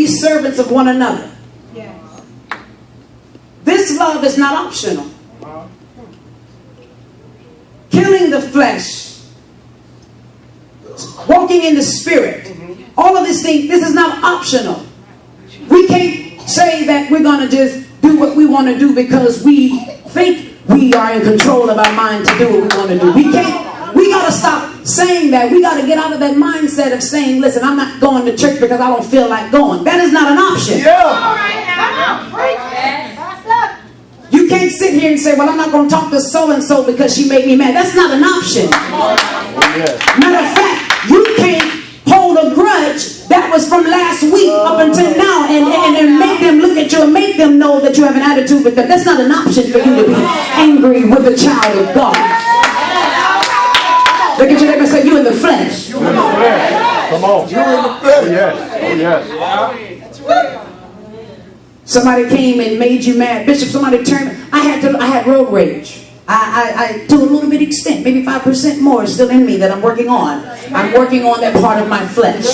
servants of one another. This love is not optional. Killing the flesh, walking in the spirit, all of these things, this is not optional. We can't say that we're going to just do what we want to do because we think we are in control of our mind to do what we want to do. We can't. We got to stop saying that. We got to get out of that mindset of saying, listen, I'm not going to church because I don't feel like going. That is not an option. You can't sit here and say, well, I'm not going to talk to so-and-so because she made me mad. That's not an option. Matter of fact, you can't hold a grudge that was from last week up until now and make them look at you and make them know that you have an attitude with them. That's not an option for you to be angry with a child of God. Look at your neighbor and say, you in the flesh. You in the flesh. Come on. You in the flesh. Oh, yes. Oh, yes. Somebody came and made you mad. Bishop, somebody turned. I had road rage. I to a little bit extent, maybe 5% more is still in me that I'm working on. I'm working on that part of my flesh.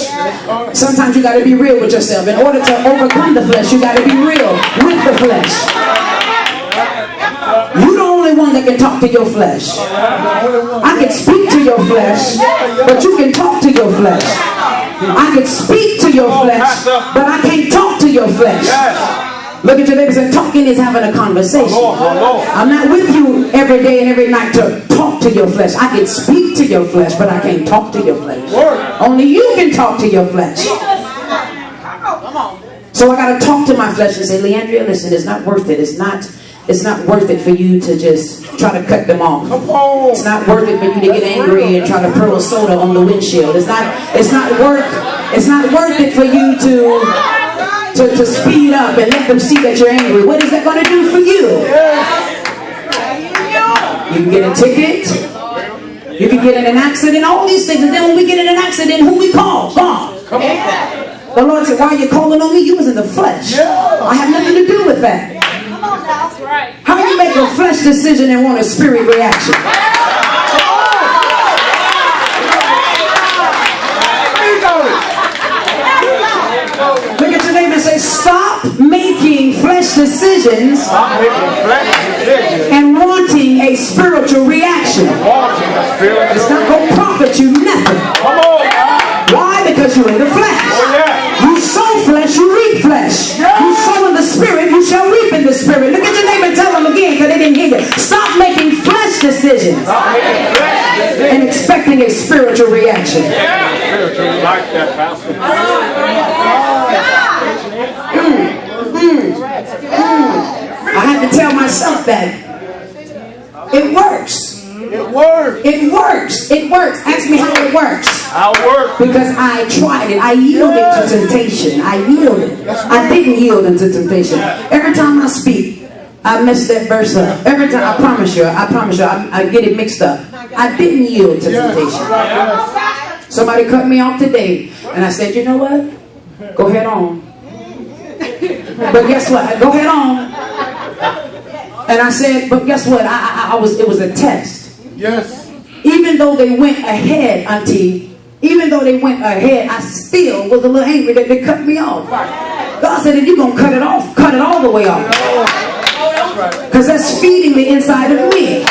Sometimes you got to be real with yourself. In order to overcome the flesh, you got to be real with the flesh. You're the only one that can talk to your flesh. I can speak to your flesh, but you can talk to your flesh. I can speak to your flesh, but I can't talk to your flesh. Look at your neighbor and say, talking is having a conversation. I'm not with you every day and every night to talk to your flesh. I can speak to your flesh, but I can't talk to your flesh. Only you can talk to your flesh. So I got to talk to my flesh and say, LeAndria, listen, it's not worth it. It's not worth it for you to just try to cut them off. It's not worth it for you to get angry and try to throw a soda on the windshield. It's not worth it for you to speed up and let them see that you're angry. What is that going to do for you? You can get a ticket. You can get in an accident. All these things. And then when we get in an accident, who we call? God. The Lord said, why are you calling on me? You was in the flesh. I have nothing to do with that. How do you make a flesh decision and want a spirit reaction? Look at your neighbor and say, stop making flesh decisions and wanting a spiritual reaction. It's not going to profit you nothing. Why? Because you're in the flesh. You sow flesh, you reap flesh. You sow in the spirit, you shall reap in the spirit. Look at your neighbor and tell them again because they didn't hear you. Stop making flesh decisions and expecting a spiritual reaction. I had to tell myself that. It works. It works. It works. It works. Ask me how it works. How it works? Because I tried it. I yielded to temptation. I yielded. I didn't yield into temptation. Every time I speak, I mess that verse up. Every time, I promise you, I get it mixed up. I didn't yield to temptation. Somebody cut me off today, and I said, you know what? Go ahead on. But guess what? Go ahead on. And I said, but guess what? It was a test. Yes. Even though they went ahead, Auntie, even though they went ahead, I still was a little angry that they cut me off. God said, if you're going to cut it off, cut it all the way off. Because that's feeding the inside of me.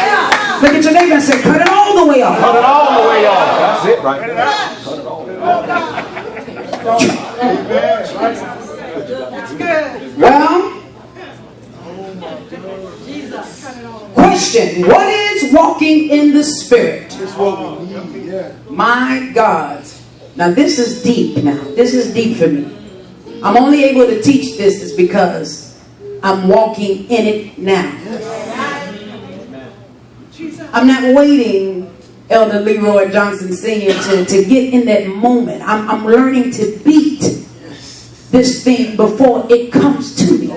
Look at your neighbor and say, cut it all the way off. Cut it all the way off. That's it right there. Cut it all the way off. Well, question, what is walking in the Spirit? My God. Now this is deep now. This is deep for me. I'm only able to teach this is because I'm walking in it now. I'm not waiting, Elder Leroy Johnson Sr. to get in that moment. I'm learning to beat this thing before it comes to me.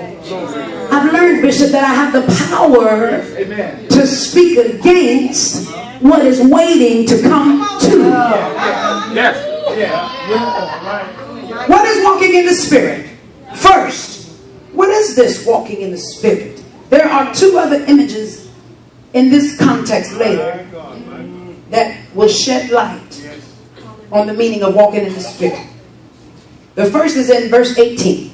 I've learned, Bishop, that I have the power to speak against what is waiting to come to me. What is walking in the Spirit? First, what is this walking in the Spirit? There are two other images in this context later that will shed light on the meaning of walking in the Spirit. The first is in verse 18.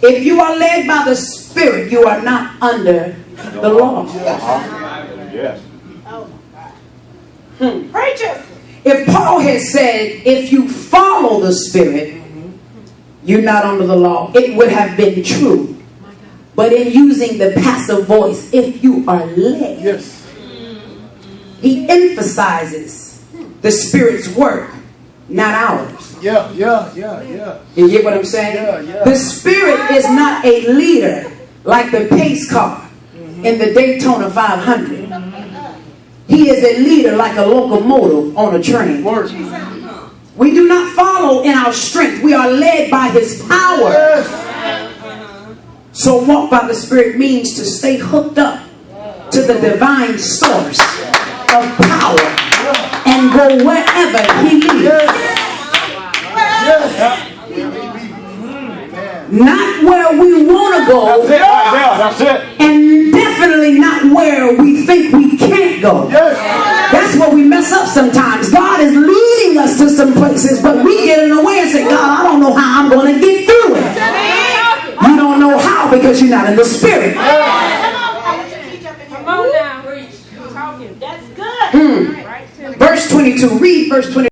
If you are led by the Spirit, you are not under the law. Yes. Preacher. If Paul had said, if you follow the Spirit, you're not under the law, it would have been true. But in using the passive voice, if you are led, Yes. he emphasizes the Spirit's work, not ours. Yeah. You get what I'm saying? Yeah. The Spirit is not a leader like the pace car in the Daytona 500. He is a leader like a locomotive on a train. We do not follow in our strength. We are led by His power. Yes. So walk by the Spirit means to stay hooked up to the divine source of power and go wherever He leads. Yes. Not where we want to go. That's it. And definitely not where we think we can't go. Yes. That's where we mess up sometimes. God is leading us to some places, but we get in the way and say, God, I don't know how I'm going to get through it. You don't know how because you're not in the Spirit. Come on now. That's good. Verse 22. Read verse 22.